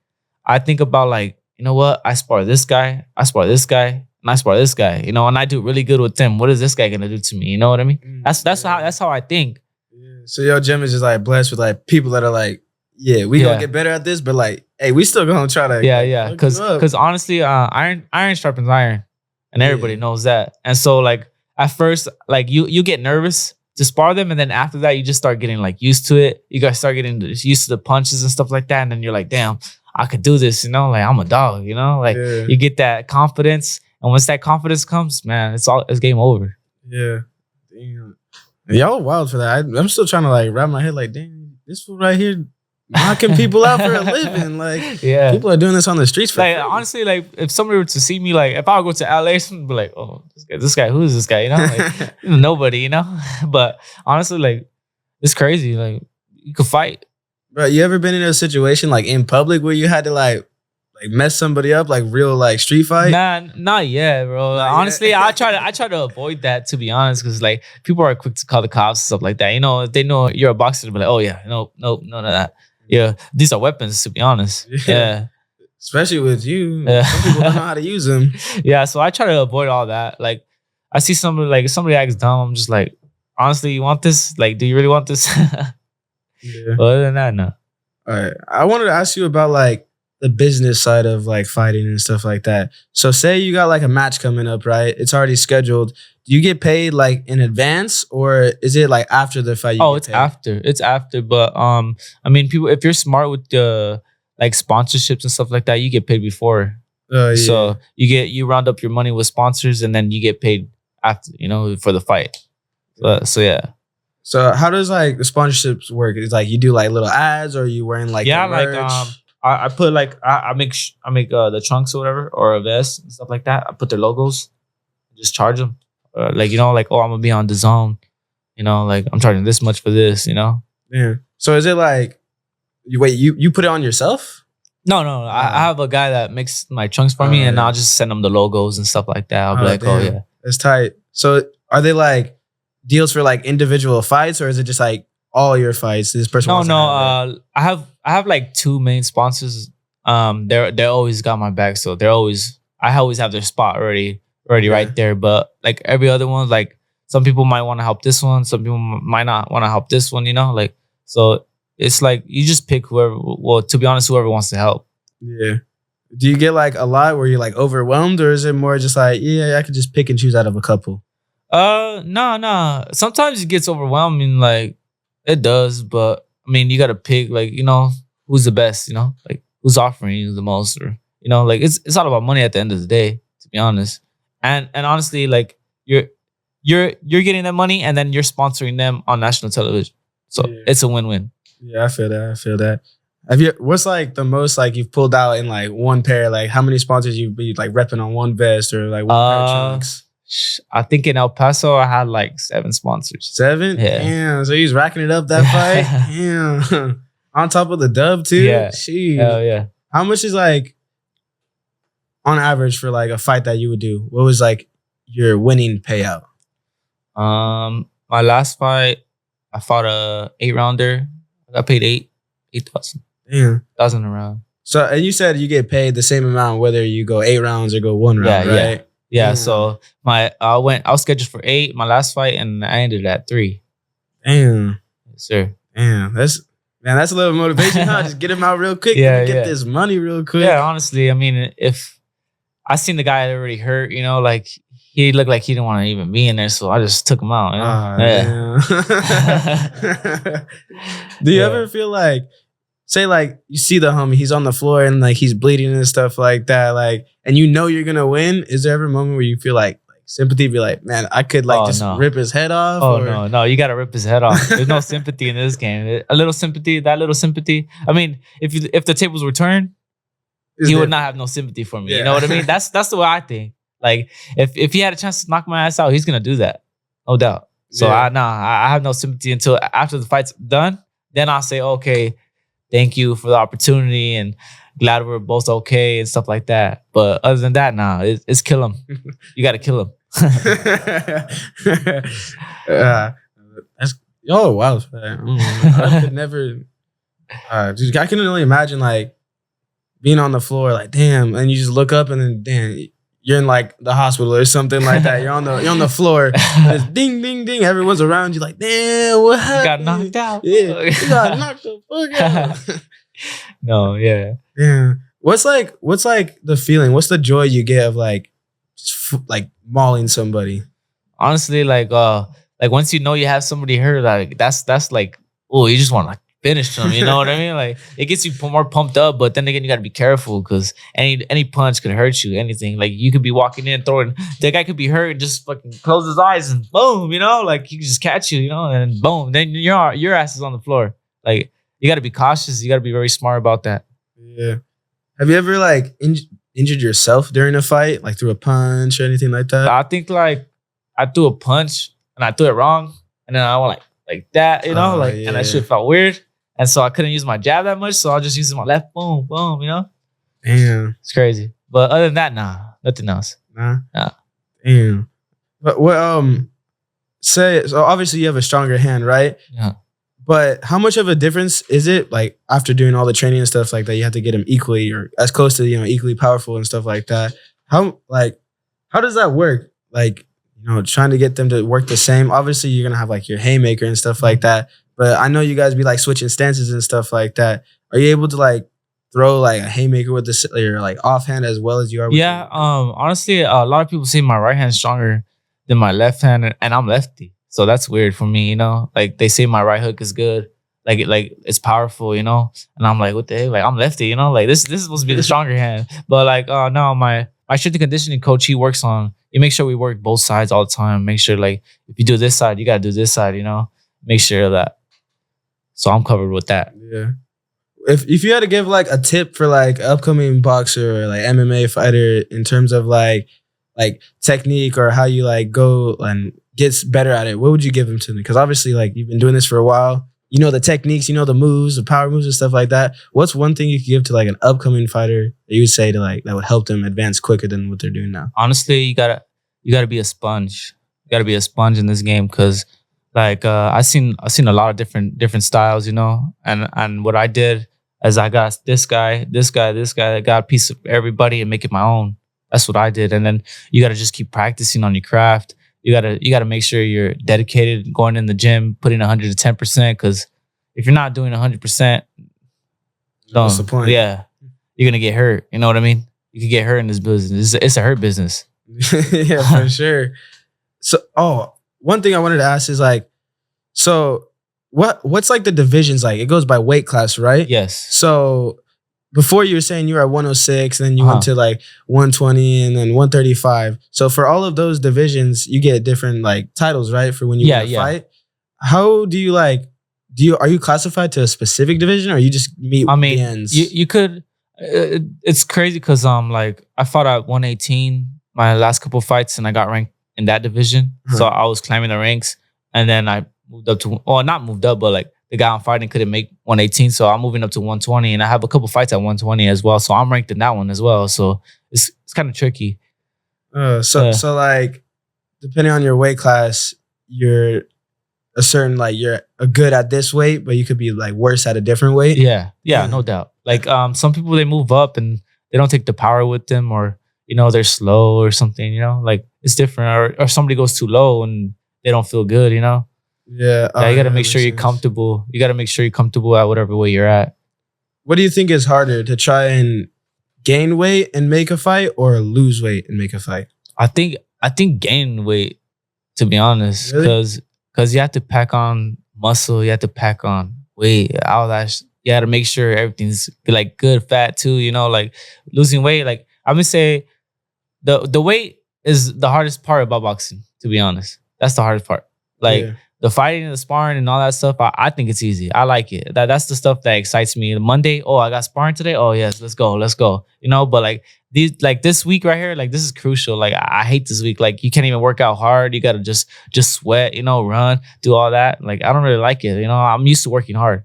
I think about like, you know what? I spar this guy, I spar this guy, and I spar this guy. You know, and I do really good with them. What is this guy gonna do to me? You know what I mean? That's how I think. Yeah. So your gym is just like blessed with like people that are like, yeah, we gonna get better at this, but like, hey, we still gonna try to Because honestly, iron sharpens iron, and everybody knows that. And so like at first, like you get nervous to spar them, and then after that, you just start getting like used to it. You guys start getting used to the punches and stuff like that, and then you're like, damn, I could do this, you know, like I'm a dog, you know, like you get that confidence. And once that confidence comes, man, it's game over. Yeah. Damn. Y'all wild for that. I'm still trying to like wrap my head like, damn, this fool right here knocking people out for a living. Like, people are doing this on the streets for like free. Honestly, like if somebody were to see me, like if I would go to LA, someone would be like, oh, this guy, who is this guy? You know, like nobody, you know? But honestly, like it's crazy. Like you could fight. Bro, you ever been in a situation like in public where you had to like mess somebody up, like real like street fight? Nah, not yet, bro. Honestly, I try to avoid that, to be honest, because like people are quick to call the cops and stuff like that. You know, if they know you're a boxer, they'll be like, oh yeah, no, none of that. Yeah, these are weapons, to be honest. Yeah. Especially with you. Some people don't know how to use them. Yeah, so I try to avoid all that. Like I see somebody acts dumb, I'm just like, honestly, you want this? Like, do you really want this? Yeah. Other than that, no. All right. I wanted to ask you about like the business side of like fighting and stuff like that. So say you got like a match coming up, right? It's already scheduled. Do you get paid like in advance, or is it like after the fight? It's after. It's after. But I mean, people, if you're smart with the like sponsorships and stuff like that, you get paid before. Yeah. So you round up your money with sponsors, and then you get paid after, you know, for the fight. So yeah. So how does like the sponsorships work? It's like you do like little ads, or are you wearing like I put like I make the trunks or whatever, or a vest and stuff like that. I put their logos, just charge them. Like, you know, like, oh, I'm gonna be on the zone. You know, like I'm charging this much for this. You know. Yeah. So is it like you put it on yourself? No. I have a guy that makes my trunks for me, and I'll just send him the logos and stuff like that. I'll be like, damn. Oh yeah, that's tight. So are they like deals for like individual fights, or is it just like all your fights? This person. No. I have like two main sponsors. They always got my back, so I always have their spot already right there. But like every other one, like some people might want to help this one, some people might not want to help this one. You know, like so it's like you just pick whoever. Well, to be honest, whoever wants to help. Yeah. Do you get like a lot where you're like overwhelmed, or is it more just like, yeah, I could just pick and choose out of a couple? No. Sometimes it gets overwhelming, like it does, but I mean, you gotta pick, like, you know, who's the best, you know, like who's offering you the most, or you know, like it's all about money at the end of the day, to be honest. And honestly, like you're getting that money, and then you're sponsoring them on national television, so it's a win-win. Yeah, I feel that. What's like the most like you've pulled out in like one pair? Like how many sponsors you've been like repping on one vest, or like one pair of trunks? I think in El Paso I had like 7 sponsors. 7? Yeah. Damn. So he's racking it up that fight. Damn. On top of the dub too. Yeah. Jeez. Hell yeah. How much is like on average for like a fight that you would do? What was like your winning payout? My last fight, I fought a 8-rounder. I got paid 8,000. Damn. 1,000 a round. So, and you said you get paid the same amount whether you go 8 rounds or go 1 round, right? Yeah. So I was scheduled for 8, my last fight, and I ended at 3. Damn. Yes, sir. Damn. That's a little motivation, huh? Just get him out real quick. Get this money real quick. Yeah, honestly, I mean, if I seen the guy that already hurt, you know, like he looked like he didn't want to even be in there, so I just took him out. You know? Do you ever feel like, say like you see the homie, he's on the floor and like he's bleeding and stuff like that, like, and you know you're gonna win? Is there ever a moment where you feel like sympathy, be like, man, I could like rip his head off? No, you gotta rip his head off. There's no sympathy in this game. A little sympathy, that little sympathy. I mean, if the tables were turned, he would not have no sympathy for me. You know what I mean? That's the way I think. Like if he had a chance to knock my ass out, he's gonna do that, no doubt. So I have no sympathy until after the fight's done. Then I'll say, okay, thank you for the opportunity and glad we're both okay and stuff like that. But other than that, nah, it's kill him. You got to kill him. Oh wow! I could never. Dude, I can only imagine like being on the floor, like damn, and you just look up and then damn, you're in like the hospital or something like that. You're on the floor, just ding ding ding. Everyone's around you, like damn, what happened? Got knocked out. Yeah, you got knocked the fuck out. No, yeah. Yeah. What's like the feeling? What's the joy you get of like just like mauling somebody? Honestly, like once you know you have somebody hurt, like that's like, oh, you just want to like finish them. You know what I mean? Like it gets you more pumped up, but then again, you got to be careful because any punch could hurt you. Anything, like you could be walking in throwing, that guy could be hurt and just fucking close his eyes and boom, you know, like he could just catch you, you know, and boom, then your ass is on the floor. Like you got to be cautious. You got to be very smart about that. Yeah. Have you ever like injured yourself during a fight, like through a punch or anything like that? I think like I threw a punch and I threw it wrong, and then I went like that, you know, and that shit felt weird, and so I couldn't use my jab that much, so I just used my left, boom, boom, you know. Damn, it's crazy. But other than that, nah, nothing else. Nah. Damn. But what say so? Obviously, you have a stronger hand, right? Yeah. But how much of a difference is it, like, after doing all the training and stuff like that, you have to get them equally or as close to, equally powerful and stuff like that? How does that work? Like, trying to get them to work the same. Obviously, you're going to have, like, your haymaker and stuff like that. But I know you guys be, like, switching stances and stuff like that. Are you able to, like, throw, like, a haymaker with your, like, offhand as well as you are with Yeah, honestly, a lot of people say my right hand's stronger than my left hand, and I'm lefty. So that's weird for me, Like they say my right hook is good, like it's powerful, and I'm like, what the heck? Like I'm lefty, Like this is supposed to be the stronger hand, but like, no, my strength and conditioning coach, he makes sure we work both sides all the time. Make sure like if you do this side, you gotta do this side, Make sure of that. So I'm covered with that. Yeah. If you had to give like a tip for like upcoming boxer or like MMA fighter in terms of like technique or how you like go and gets better at it, what would you give them to me? Because obviously, like you've been doing this for a while, the techniques, the moves, the power moves and stuff like that. What's one thing you could give to like an upcoming fighter that you would say to like that would help them advance quicker than what they're doing now? Honestly, you gotta be a sponge. You gotta be a sponge in this game because, like, I've seen a lot of different styles, and what I did is I got this guy, I got a piece of everybody and make it my own. That's what I did, and then you gotta just keep practicing on your craft. You gotta make sure you're dedicated, going in the gym, putting 110%. Because if you're not doing 100%, what's the point? Yeah, you're gonna get hurt. You know what I mean? You can get hurt in this business. It's a hurt business. Yeah, for sure. So, one thing I wanted to ask is like, so what's like the divisions like? It goes by weight class, right? Yes. So before you were saying you were at 106, and then you went to like 120 and then 135. So for all of those divisions, you get different like titles, right? For when you fight. How do you are you classified to a specific division or you just meet the ends? You could, it's crazy because like I fought at 118 my last couple of fights and I got ranked in that division. So I was climbing the ranks and then I moved up to, not moved up, but like the guy I'm fighting couldn't make 118, so I'm moving up to 120, and I have a couple fights at 120 as well, so I'm ranked in that one as well. So it's kind of tricky. So like depending on your weight class, you're a certain you're a good at this weight, but you could be like worse at a different weight. Yeah, no doubt. Like some people they move up and they don't take the power with them, or they're slow or something. Like it's different, or somebody goes too low and they don't feel good. Yeah, you got to make sure you're comfortable. You got to make sure you're comfortable at whatever weight you're at. What do you think is harder, to try and gain weight and make a fight or lose weight and make a fight? I think gain weight, to be honest, because you have to pack on muscle, you have to pack on weight, all that. You got to make sure everything's like good fat too. Like losing weight. Like I'm gonna say, the weight is the hardest part about boxing. To be honest, that's the hardest part. the fighting and the sparring and all that stuff, I think it's easy. I like it. That's the stuff that excites me. Monday, I got sparring today. Oh yes, let's go. You know, but like this week right here, like this is crucial. Like I hate this week. Like you can't even work out hard. You gotta just sweat, you know, run, do all that. Like I don't really like it. You know, I'm used to working hard.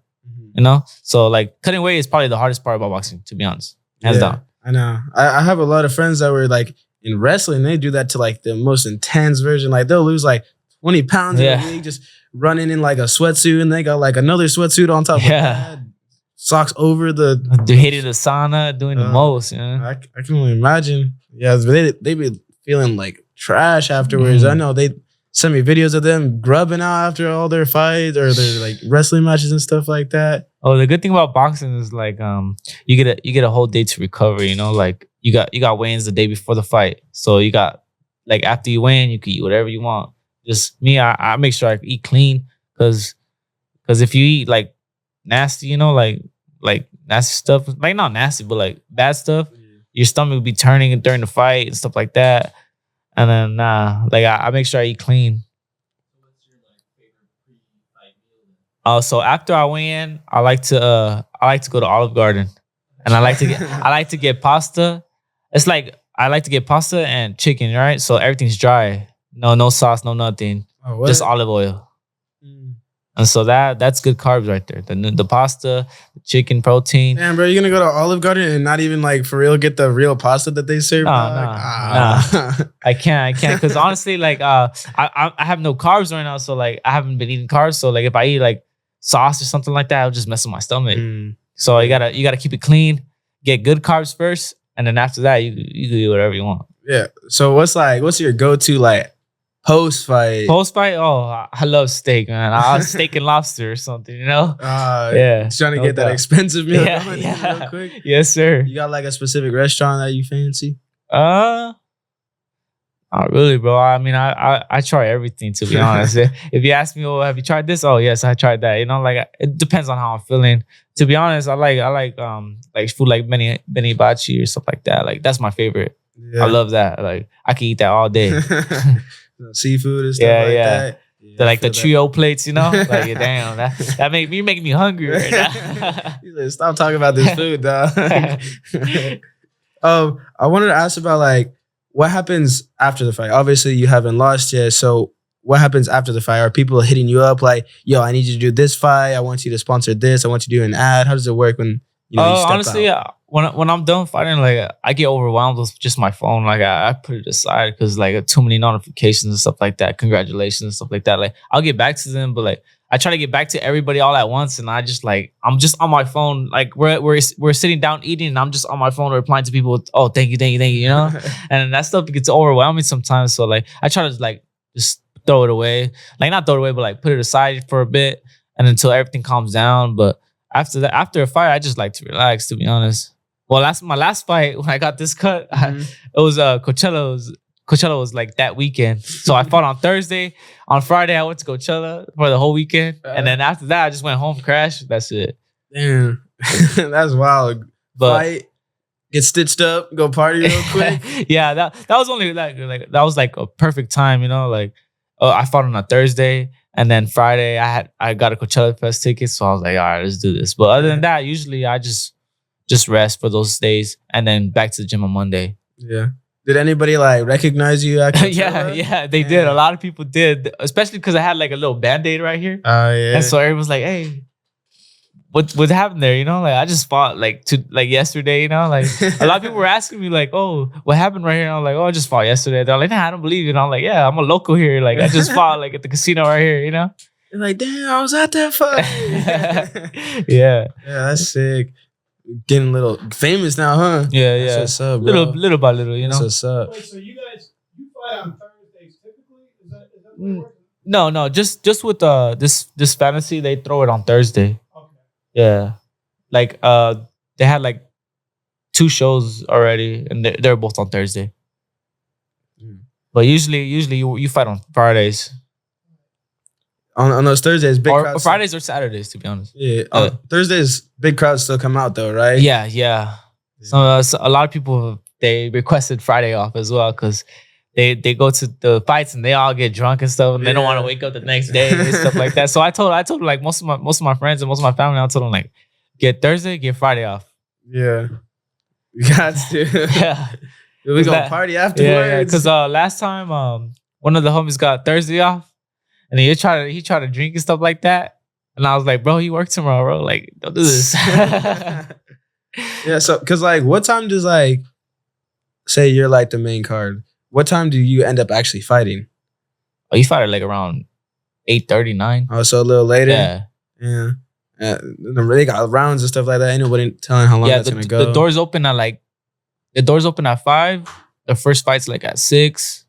You know, so like cutting weight is probably the hardest part about boxing, to be honest. Hands down. I know. I have a lot of friends that were like in wrestling. They do that to like the most intense version. Like they'll lose like 20 pounds in a week just running in like a sweatsuit, and they got like another sweatsuit on top of that. Socks over the... They're hitting the sauna, doing the most. Yeah. I can only imagine. Yeah, they be feeling like trash afterwards. I know they send me videos of them grubbing out after all their fights or their like wrestling matches and stuff like that. Oh, the good thing about boxing is like you get a whole day to recover. You know, like you got weigh-ins the day before the fight, so you got like after you weigh in, you can eat whatever you want. Just me, I make sure I eat clean because if you eat like nasty, you know, like nasty stuff, like not nasty, but like bad stuff, your stomach will be turning during the fight and stuff like that. And then like I make sure I eat clean. What's your like favorite pre-fight meal? So after I weigh in, I like to go to Olive Garden, and I like to get pasta. It's like I like to get pasta and chicken, right? So everything's dry. No sauce, no nothing. Oh, just olive oil. And so that's good carbs right there. The pasta, the chicken, protein. Damn, bro, you're gonna go to Olive Garden and not even like for real get the real pasta that they serve? No. I can't because honestly, like I have no carbs right now, so like I haven't been eating carbs. So like if I eat like sauce or something like that, it'll just mess with my stomach. So you gotta keep it clean, get good carbs first, and then after that you can do whatever you want. Yeah. So what's your go-to like post-fight? Oh, I love steak, man. I love steak and lobster or something, you know? Just trying to get that expensive meal going real quick. Yes, sir. You got like a specific restaurant that you fancy? Not really, bro. I mean, I try everything, to be honest. If you ask me, oh, have you tried this? Oh, yes, I tried that. You know, like it depends on how I'm feeling. To be honest, I like food like Benny Bachi or stuff like that. Like that's my favorite. Yeah. I love that. Like I can eat that all day. Seafood and stuff like that. Yeah, like the trio plates, you know? Like damn, that make me hungry right now. Like, stop talking about this food, dog. I wanted to ask about like what happens after the fight. Obviously, you haven't lost yet, so what happens after the fight? Are people hitting you up like, "Yo, I need you to do this fight. I want you to sponsor this. I want you to do an ad." How does it work when you step honestly, out? When I'm done fighting, like I get overwhelmed with just my phone. Like I put it aside because like too many notifications and stuff like that. Congratulations and stuff like that. Like I'll get back to them, but like I try to get back to everybody all at once, and I'm just on my phone. Like we're sitting down eating, and I'm just on my phone replying to people. With, oh, thank you, you know. And that stuff gets overwhelming sometimes. So like I try to like just throw it away, like not throw it away, but like put it aside for a bit, and until everything calms down. But after a fight, I just like to relax. To be honest. Well, that's my last fight when I got this cut. It was Coachella. Coachella was like that weekend. So I fought on Thursday. On Friday, I went to Coachella for the whole weekend. And then after that, I just went home, crashed. That's it. Damn. That's wild. But fight, get stitched up, go party real quick. Yeah, that was only like that was like a perfect time, you know? Like I fought on a Thursday. And then Friday, I got a Coachella Fest ticket. So I was like, all right, let's do this. But other than that, usually I just rest for those days and then back to the gym on Monday. Yeah. Did anybody like recognize you? Yeah, they did. A lot of people did, especially because I had like a little Band-Aid right here. Oh yeah. And so everyone was like, "Hey, what happened there?" You know, like I just fought like yesterday. You know, like a lot of people were asking me like, "Oh, what happened right here?" And I'm like, "Oh, I just fought yesterday." They're like, "Nah, I don't believe you." And I'm like, "Yeah, I'm a local here. Like I just fought like at the casino right here." You know. You're like, "Damn, I was at that fight." Yeah. Yeah, that's sick. Getting a little famous now, huh? Yeah. That's what's up, bro. Little by little, you know. That's what's up. Wait, so you fight on Thursdays typically? Is that what it works? No, just with this fantasy, they throw it on Thursday. Okay. Yeah, like they had like 2 shows already, and they're both on Thursday. But usually you fight on Fridays. On those Thursdays, big or Fridays or Saturdays, to be honest. Yeah. Thursdays, big crowds still come out though, right? Yeah. So a lot of people, they requested Friday off as well because they go to the fights and they all get drunk and stuff, and they don't want to wake up the next day and stuff like that. So I told like most of my friends and most of my family, I told them like, get Thursday, get Friday off. Yeah, you got to. Yeah, We gonna party afterwards. Yeah, because last time one of the homies got Thursday off, and he tried to drink and stuff like that, and I was like, bro, he works tomorrow, bro. Like, don't do this. Yeah, so because like, what time does like, say you're like the main card? What time do you end up actually fighting? Oh, you fight at like around 8:30, 9. Oh, so a little later. Yeah. Yeah. They got rounds and stuff like that. Ain't nobody telling how long that's gonna go. The doors open at 5. The first fight's like at 6,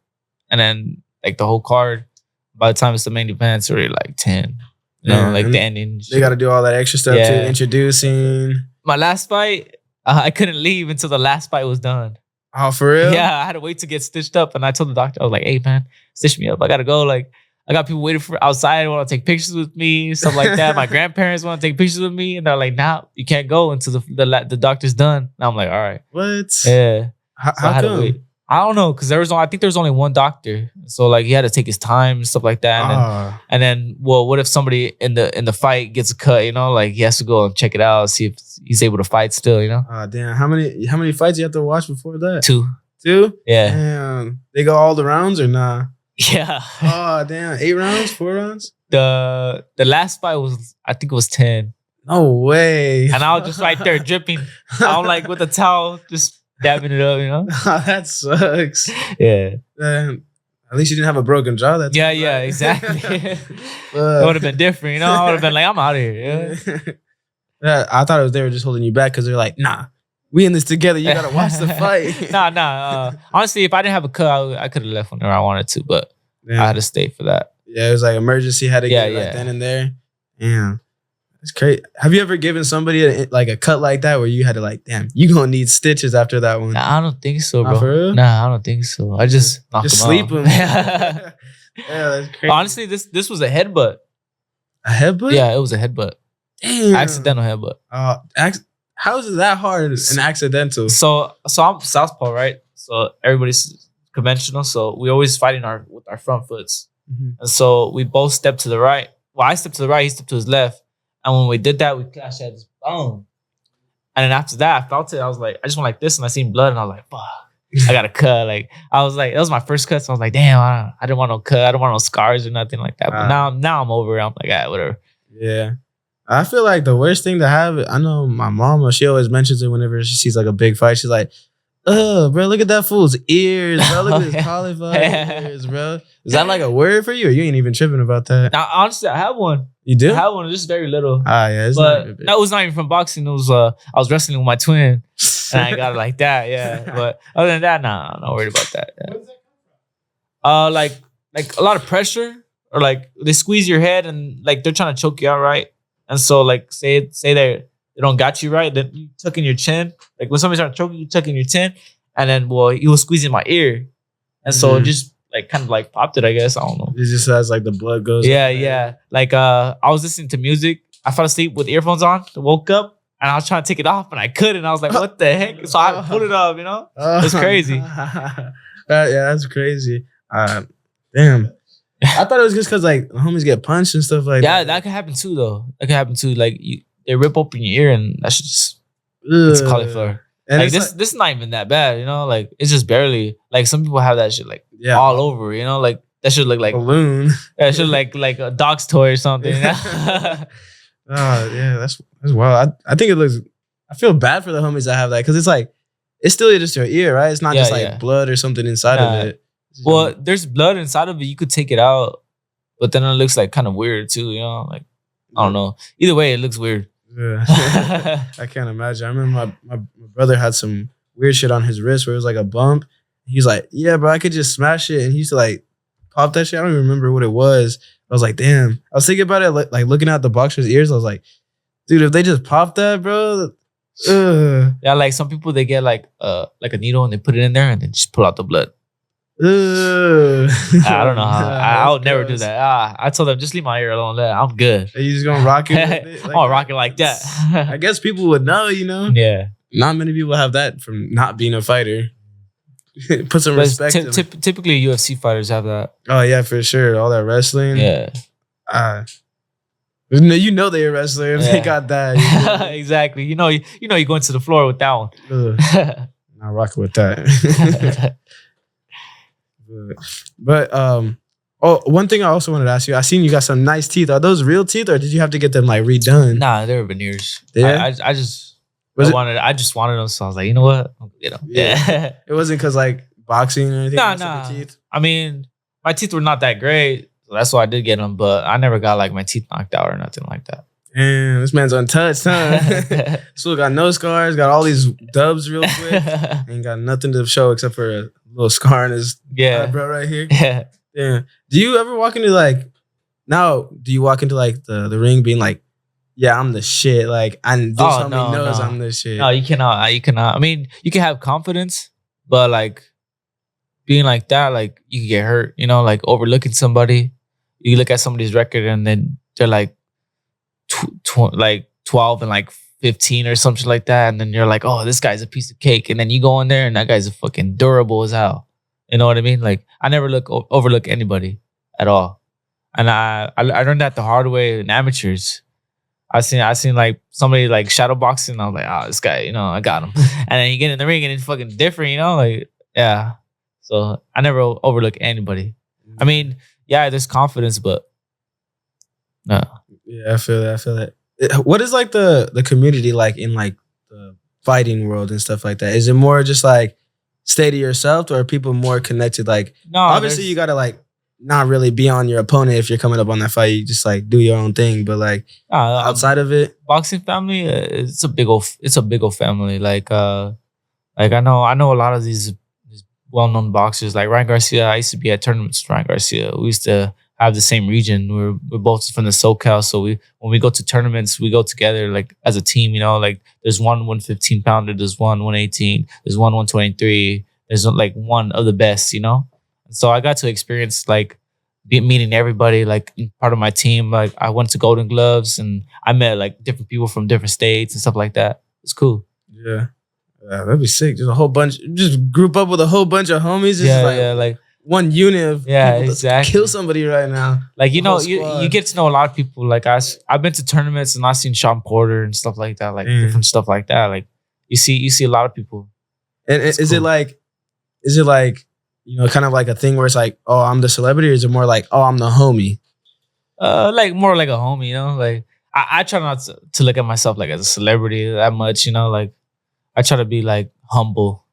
and then like the whole card. By the time it's the main event, it's already like 10. You know, like the ending. They got to do all that extra stuff too, introducing. My last fight, I couldn't leave until the last fight was done. Oh, for real? Yeah, I had to wait to get stitched up, and I told the doctor, I was like, "Hey, man, stitch me up. I gotta go. Like, I got people waiting for outside, want to take pictures with me, stuff like that. My grandparents want to take pictures with me, and they're like, "Nah, you can't go until the doctor's done." And I'm like, "All right." What? Yeah. How come? I don't know, because I think there was only one doctor, so like he had to take his time and stuff like that. And then, well, what if somebody in the fight gets a cut? You know, like he has to go and check it out, see if he's able to fight still. You know. Oh damn! How many fights you have to watch before that? 2. 2? Yeah. Damn. They go all the rounds or nah? Yeah. Oh damn! 8 rounds? 4 rounds? The last fight was, I think it was 10. No way! And I was just right there dripping. I'm like with a towel, just dabbing it up, you know? That sucks. Yeah. At least you didn't have a broken jaw. That's yeah, exactly. It would have been different, you know? I would have been like, I'm out of here. Yeah. I thought it was they were just holding you back because they're like, nah, we in this together. You gotta watch the fight. Nah. Honestly, if I didn't have a cut, I could have left whenever I wanted to, but I had to stay for that. Yeah, it was like emergency. Had to get right then and there. Damn. It's crazy. Have you ever given somebody a cut like that where you had to like, damn, you gonna need stitches after that one? Nah, I don't think so, bro. Not for real? Nah, I don't think so. I just knock just them sleep out. them. Yeah, that's crazy. Honestly, this was a headbutt. A headbutt? Yeah, it was a headbutt. Damn. Accidental headbutt. How is it that hard? An accidental. So I'm southpaw, right? So everybody's conventional. So we always fighting with our front foots. Mm-hmm. And so we both stepped to the right. Well, I stepped to the right, he stepped to his left. And when we did that, we clashed at his bone. And then after that, I felt it. I was like, I just went like this and I seen blood and I was like, fuck, I got a cut. Like, I was like, that was my first cut. So I was like, damn, I didn't want no cut. I don't want no scars or nothing like that. But now I'm over it. I'm like, whatever. Yeah. I feel like the worst thing to have, I know my mama, she always mentions it whenever she sees like a big fight. She's like, bro, look at that fool's ears, bro. Look at his cauliflower ears, bro. Is that like a word for you or you ain't even tripping about that? Now, honestly, I have one. You do? I have one, just very little. Yeah. But that was not even from boxing. It was I was wrestling with my twin, and I got it like that. Yeah, but other than that, nah, I'm not worried about that. Yeah. Like a lot of pressure, or like they squeeze your head and like they're trying to choke you out, right? And so like say they don't got you right, then you tuck in your chin. Like when somebody's trying to choke you, tuck in your chin, and then he was squeezing my ear, and so it just like kind of like popped it, I guess. I don't know. It just has like the blood goes. Yeah. Like I was listening to music. I fell asleep with earphones on. Woke up and I was trying to take it off, and I couldn't. I was like, "What the heck?" So I pulled it up. You know, it's crazy. Yeah, that's crazy. Damn. I thought it was just because like homies get punched and stuff like that. Yeah, that could happen too, though. That could happen too. Like they rip open your ear, and that should just it's cauliflower. And like this is not even that bad, you know. Like it's just barely. Like some people have that shit like all over, you know. Like that should look like balloon. That should like a dog's toy or something. Oh yeah, that's wild. I think it looks. I feel bad for the homies that have that because it's like it's still just your ear, right? It's not just like blood or something inside of it. Well, there's blood inside of it. You could take it out, but then it looks like kind of weird too. You know, like I don't know. Either way, it looks weird. Yeah. I can't imagine. I remember my brother had some weird shit on his wrist where it was like a bump. He's like, yeah, bro, I could just smash it. And he used to like pop that shit. I don't even remember what it was. I was like, damn. I was thinking about it, like looking at the boxer's ears. I was like, dude, if they just pop that, bro. Yeah, like some people, they get like a needle and they put it in there and then just pull out the blood. I don't know how. I would never do that. I told them, just leave my ear alone. I'm good. Are you just gonna rock it? Like I'm gonna rock it like that. I guess people would know, you know? Yeah. Not many people have that from not being a fighter. Put some But respect. in it. typically, UFC fighters have that. Oh yeah, for sure. All that wrestling. Yeah. You know they're a wrestler if they got that. Exactly. You know you're going to the floor with that one. Not rocking with that. But one thing I also wanted to ask you. I seen you got some nice teeth. Are those real teeth, or did you have to get them like redone? Nah, they were veneers. Yeah? I just wanted them, so I was like, you know what? Yeah. It wasn't because like boxing or anything. Nah. Teeth? I mean, my teeth were not that great, so that's why I did get them. But I never got like my teeth knocked out or nothing like that. Damn, this man's untouched, huh? Still got no scars. Got all these dubs real quick. Ain't got nothing to show except for a little scar in his eyebrow right here. Yeah. Do you ever walk into like now? Do you walk into like the ring being like, yeah, I'm the shit. Like, and this homie knows I'm the shit. No, you cannot. You cannot. I mean, you can have confidence, but like being like that, like you can get hurt. You know, like overlooking somebody. You look at somebody's record and then they're like, like 12 and like 15 or something like that, and then you're like, oh, this guy's a piece of cake, and then you go in there and that guy's a fucking durable as hell. You know what I mean? Like I never overlook anybody at all, and I learned that the hard way in amateurs. I seen like somebody like shadow boxing. I was like, oh, this guy, you know, I got him. And then you get in the ring and it's fucking different, you know, like yeah. So I never overlook anybody. I mean, yeah, there's confidence, but no. Yeah, I feel that. What is like the community like in like the fighting world and stuff like that? Is it more just like stay to yourself, or are people more connected? Like, no, obviously you gotta like not really be on your opponent if you're coming up on that fight. You just like do your own thing, but like outside of it, boxing family, it's a big old family. Like I know a lot of these well-known boxers. Like Ryan Garcia, I used to be at tournaments with Ryan Garcia. We used to have the same region. We're both from the SoCal, so when we go to tournaments, we go together like as a team. You know, like there's one 115 pounder, there's one 118, there's one 123. There's like one of the best. You know, so I got to experience like meeting everybody. Like part of my team. Like I went to Golden Gloves and I met like different people from different states and stuff like that. It's cool. Yeah, that'd be sick. Just a whole bunch. Just group up with a whole bunch of homies. Like one unit of people exactly. Kill somebody right now. Like, you know, you get to know a lot of people. Like I've been to tournaments and I've seen Sean Porter and stuff like that, like different stuff like that. Like you see a lot of people. And is it like, you know, kind of like a thing where it's like, oh, I'm the celebrity, or is it more like, oh, I'm the homie? Like more like a homie, you know? Like I try not to look at myself like as a celebrity that much, you know? Like I try to be like humble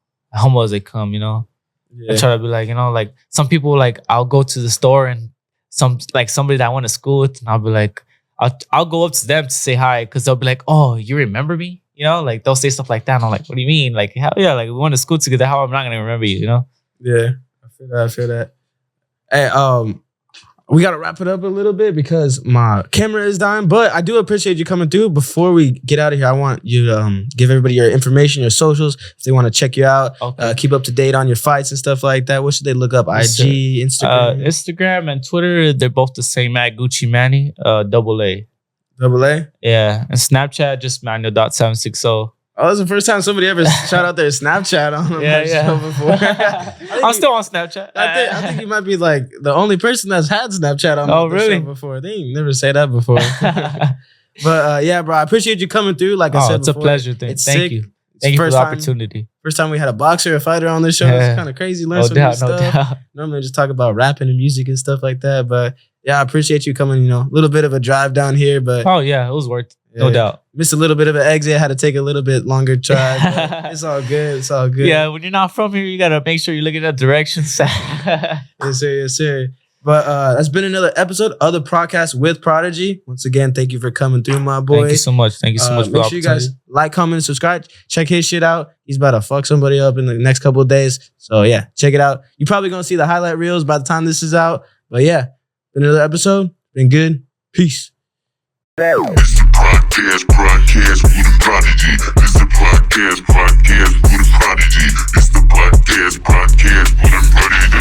as they come, you know? Yeah. I try to be like, you know, like some people, like I'll go to the store and somebody that I went to school with, and I'll be like, I'll go up to them to say hi, because they'll be like, oh, you remember me? You know, like they'll say stuff like that. And I'm like, what do you mean? Like, hell yeah, like we went to school together. How am I not gonna remember you? You know? Yeah, I feel that. Hey, we gotta wrap it up a little bit because my camera is dying. But I do appreciate you coming through. Before we get out of here, I want you to give everybody your information, your socials, if they want to check you out. Okay. Keep up to date on your fights and stuff like that. What should they look up? IG, Instagram, Instagram and Twitter. They're both the same at Gucci Maanny, AA. AA? Yeah, and Snapchat just Manuel.760. Oh, that's the first time somebody ever shout out their Snapchat on the show before. I'm still on Snapchat. I think you might be like the only person that's had Snapchat on the show before. They ain't never say that before. But yeah, bro, I appreciate you coming through. Like I said it's before, a pleasure. Thank you. Thank you for the opportunity. First time we had a boxer, a fighter on this show. It's kind of crazy. Learn some new stuff. Normally just talk about rapping and music and stuff like that. But yeah, I appreciate you coming, you know, a little bit of a drive down here. But oh yeah, it was worth it. No doubt. Missed a little bit of an exit. Had to take a little bit longer drive. It's all good. It's all good. Yeah, when you're not from here, you got to make sure you look at that direction. Yes, sir. Yes, sir. But that's been another episode of the podcast with Prodigy. Once again, thank you for coming through, my boy. Thank you so much. Thank you so much for the opportunity. Make sure you guys like, comment, and subscribe. Check his shit out. He's about to fuck somebody up in the next couple of days. So yeah, check it out. You're probably going to see the highlight reels by the time this is out. But yeah, been another episode. Been good. Peace. This the podcast with a prodigy. This the podcast with a prodigy. This the podcast with a prodigy.